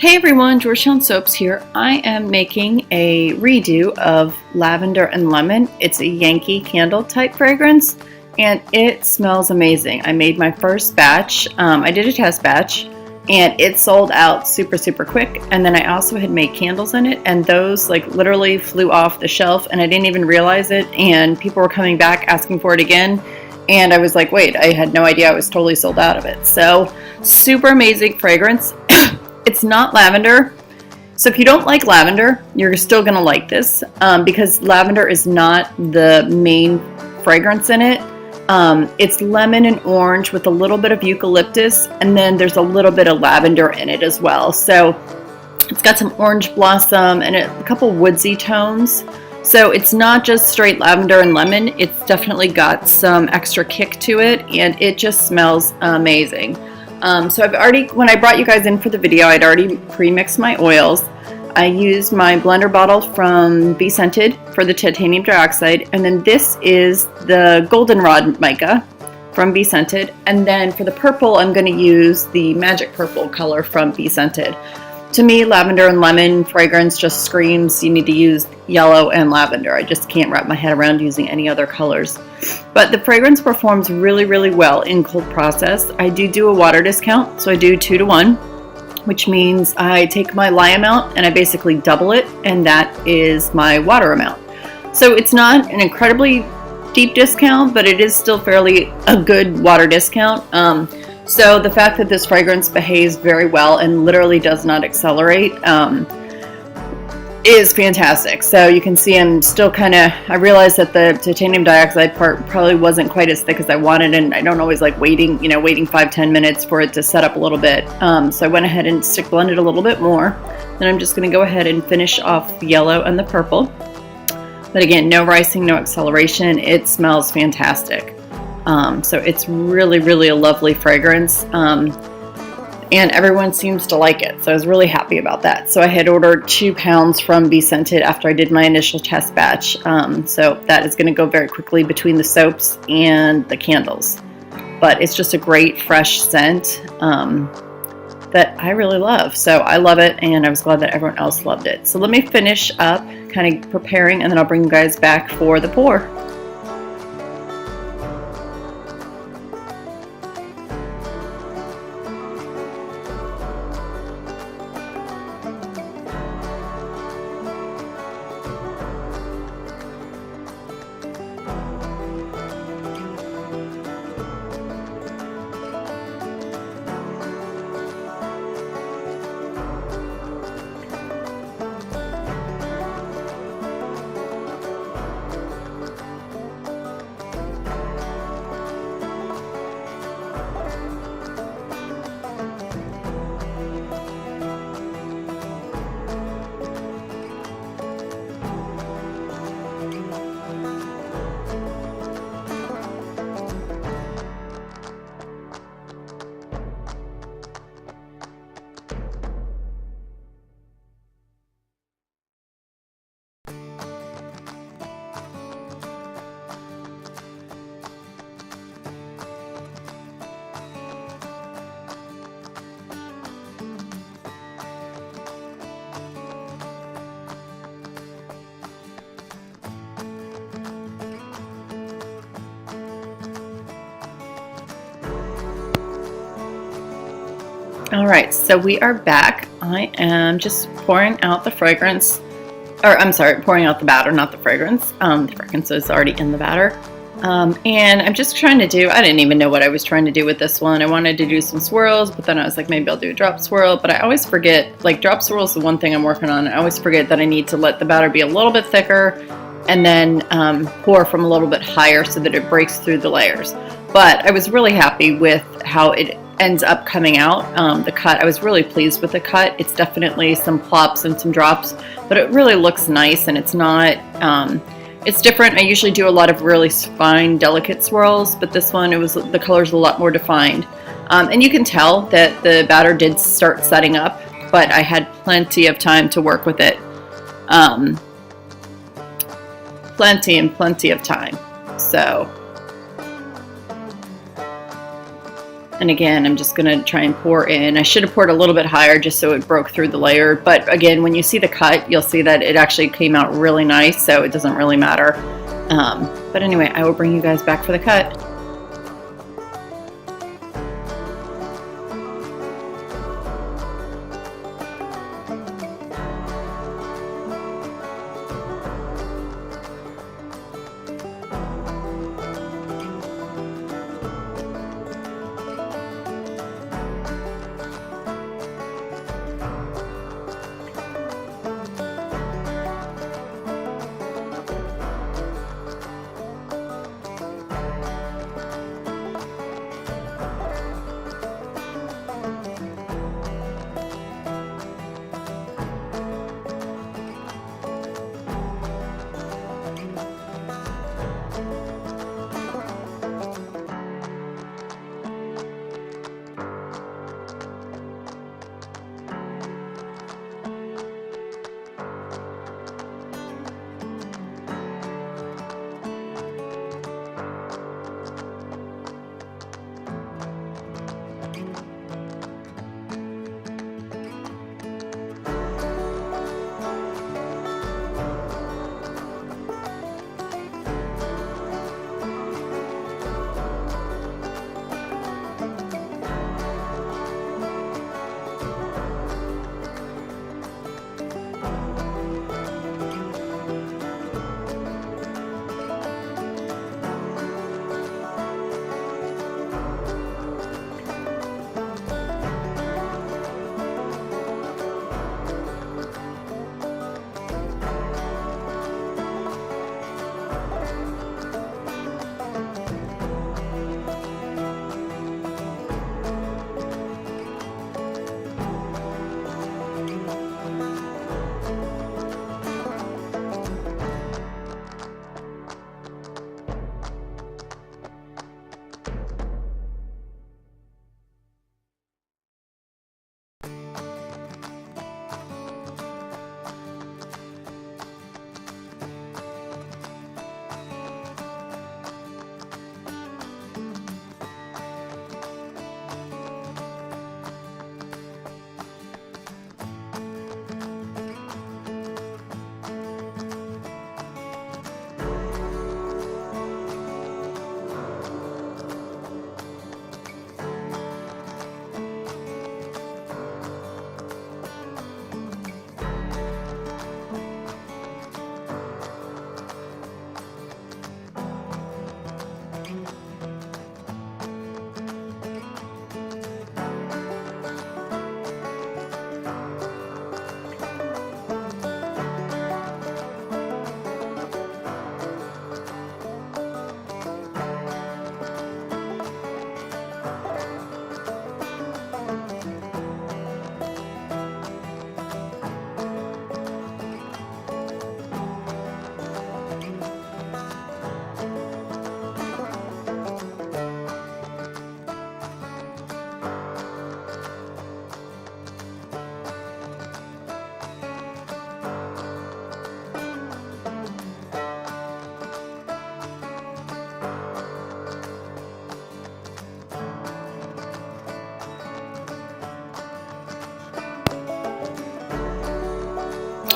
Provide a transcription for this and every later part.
Hey everyone, Georgetown Soaps here. I am making a redo of Lavender and Lemon. It's a Yankee candle type fragrance and it smells amazing. I made my first batch. I did a test batch and it sold out super quick, and then I also had made candles in it and those like literally flew off the shelf and I didn't even realize it, and people were coming back asking for it again, and I was like, wait, I had no idea I was totally sold out of it. So super amazing fragrance. It's not lavender, so if you don't like lavender, you're still going to like this because lavender is not the main fragrance in it. It's lemon and orange with a little bit of eucalyptus, and then there's a little bit of lavender in it as well. So it's got some orange blossom and a couple woodsy tones. So it's not just straight lavender and lemon, it's definitely got some extra kick to it, and it just smells amazing. So I've already, when I brought you guys in for the video, I'd already pre-mixed my oils. I used my blender bottle from BeScented for the titanium dioxide, and then this is the goldenrod mica from BeScented, and then for the purple I'm going to use the magic purple color from BeScented. To me, lavender and lemon fragrance just screams you need to use yellow and lavender. I just can't wrap my head around using any other colors. But the fragrance performs really well in cold process. I do a water discount, so I do 2 to 1, which means I take my lye amount and I basically double it, and that is my water amount. So it's not an incredibly deep discount, but it is still fairly a good water discount. So the fact that this fragrance behaves very well and literally does not accelerate is fantastic. So you can see I'm still I realized that the titanium dioxide part probably wasn't quite as thick as I wanted, and I don't always like waiting 5-10 minutes for it to set up a little bit. So I went ahead and stick blended a little bit more. Then I'm just going to go ahead and finish off the yellow and the purple. But again, no ricing, no acceleration. It smells fantastic. So it's really a lovely fragrance, and everyone seems to like it, so I was really happy about that. So I had ordered 2 pounds from BeScented after I did my initial test batch, so that is going to go very quickly between the soaps and the candles. But it's just a great fresh scent that I really love, so I love it, and I was glad that everyone else loved it. So let me finish up kind of preparing, and then I'll bring you guys back for the pour. Alright, so we are back. I am just pouring out the fragrance, or I'm sorry, pouring out the batter, not the fragrance. The fragrance is already in the batter. And I'm just trying to do, I didn't even know what I was trying to do with this one. I wanted to do some swirls, but then I was like, maybe I'll do a drop swirl. But I always forget, like drop swirl is the one thing I'm working on. I always forget that I need to let the batter be a little bit thicker and then pour from a little bit higher so that it breaks through the layers. But I was really happy with how it ends up coming out. The cut, I was really pleased with the cut. It's definitely some plops and some drops, but it really looks nice, and it's not, it's different. I usually do a lot of really fine, delicate swirls, but this one, the color's a lot more defined. And you can tell that the batter did start setting up, but I had plenty of time to work with it. Plenty of time. So And again, I'm just gonna try and pour in. I should have poured a little bit higher just so it broke through the layer. But again, when you see the cut, you'll see that it actually came out really nice, so it doesn't really matter. But anyway, I will bring you guys back for the cut.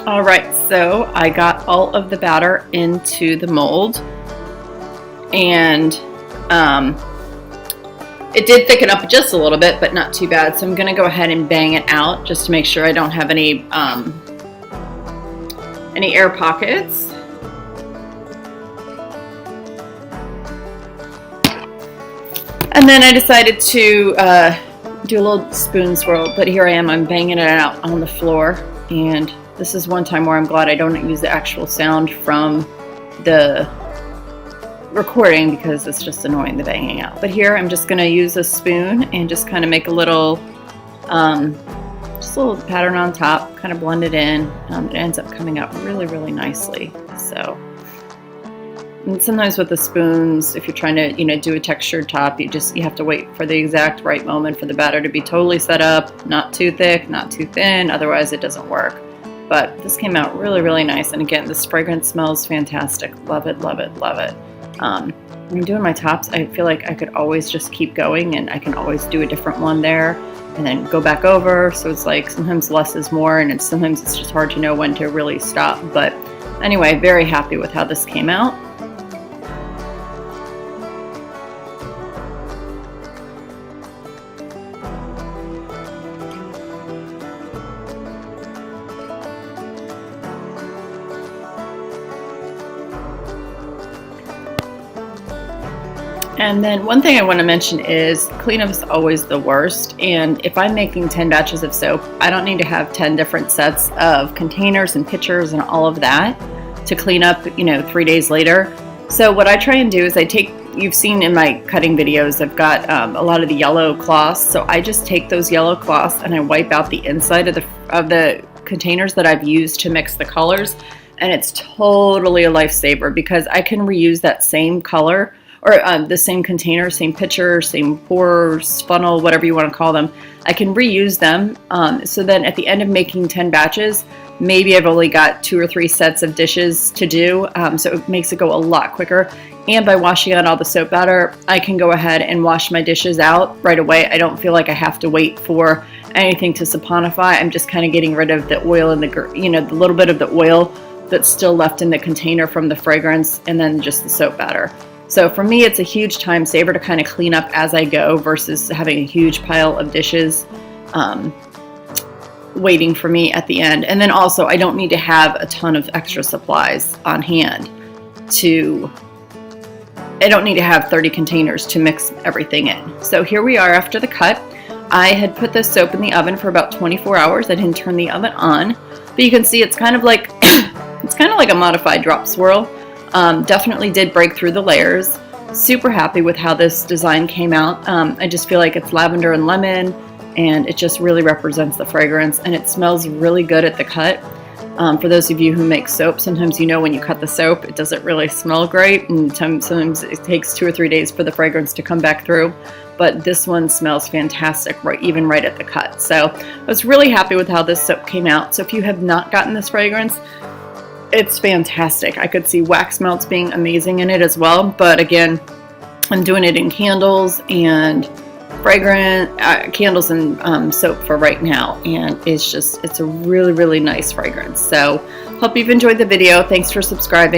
All right, so I got all of the batter into the mold, and it did thicken up just a little bit, but not too bad. So I'm gonna go ahead and bang it out just to make sure I don't have any air pockets. And then I decided to do a little spoon swirl, but here I am, I'm banging it out on the floor, and this is one time where I'm glad I don't use the actual sound from the recording because it's just annoying, the banging out. But here I'm just going to use a spoon and just kind of make a little, just a little pattern on top, kind of blend it in. It ends up coming out really, really nicely. So, and sometimes with the spoons, if you're trying to, do a textured top, you have to wait for the exact right moment for the batter to be totally set up, not too thick, not too thin, otherwise it doesn't work. But this came out really, really nice. And again, this fragrance smells fantastic. Love it, love it, love it. When I'm doing my tops, I feel like I could always just keep going, and I can always do a different one there and then go back over. So it's like sometimes less is more, and sometimes it's just hard to know when to really stop. But anyway, very happy with how this came out. And then one thing I want to mention is cleanup is always the worst. And if I'm making 10 batches of soap, I don't need to have 10 different sets of containers and pitchers and all of that to clean up, 3 days later. So what I try and do is you've seen in my cutting videos, I've got a lot of the yellow cloths. So I just take those yellow cloths and I wipe out the inside of the containers that I've used to mix the colors. And it's totally a lifesaver because I can reuse that same color or the same container, same pitcher, same pours, funnel, whatever you want to call them. I can reuse them. So then at the end of making 10 batches, maybe I've only got 2 or 3 sets of dishes to do. So it makes it go a lot quicker. And by washing out all the soap batter, I can go ahead and wash my dishes out right away. I don't feel like I have to wait for anything to saponify. I'm just kind of getting rid of the oil and the little bit of the oil that's still left in the container from the fragrance, and then just the soap batter. So for me, it's a huge time saver to kind of clean up as I go versus having a huge pile of dishes waiting for me at the end. And then also, I don't need to have a ton of extra supplies on hand I don't need to have 30 containers to mix everything in. So here we are after the cut. I had put the soap in the oven for about 24 hours. I didn't turn the oven on, but you can see it's kind of like a modified drop swirl. Definitely did break through the layers. Super happy with how this design came out. I just feel like it's lavender and lemon, and it just really represents the fragrance, and it smells really good at the cut. For those of you who make soap, sometimes when you cut the soap, it doesn't really smell great, and sometimes it takes 2 or 3 days for the fragrance to come back through. But this one smells fantastic, even right at the cut. So I was really happy with how this soap came out. So if you have not gotten this fragrance, it's fantastic. I could see wax melts being amazing in it as well. But again, I'm doing it in candles and candles and soap for right now. And it's a really, really nice fragrance. So hope you've enjoyed the video. Thanks for subscribing.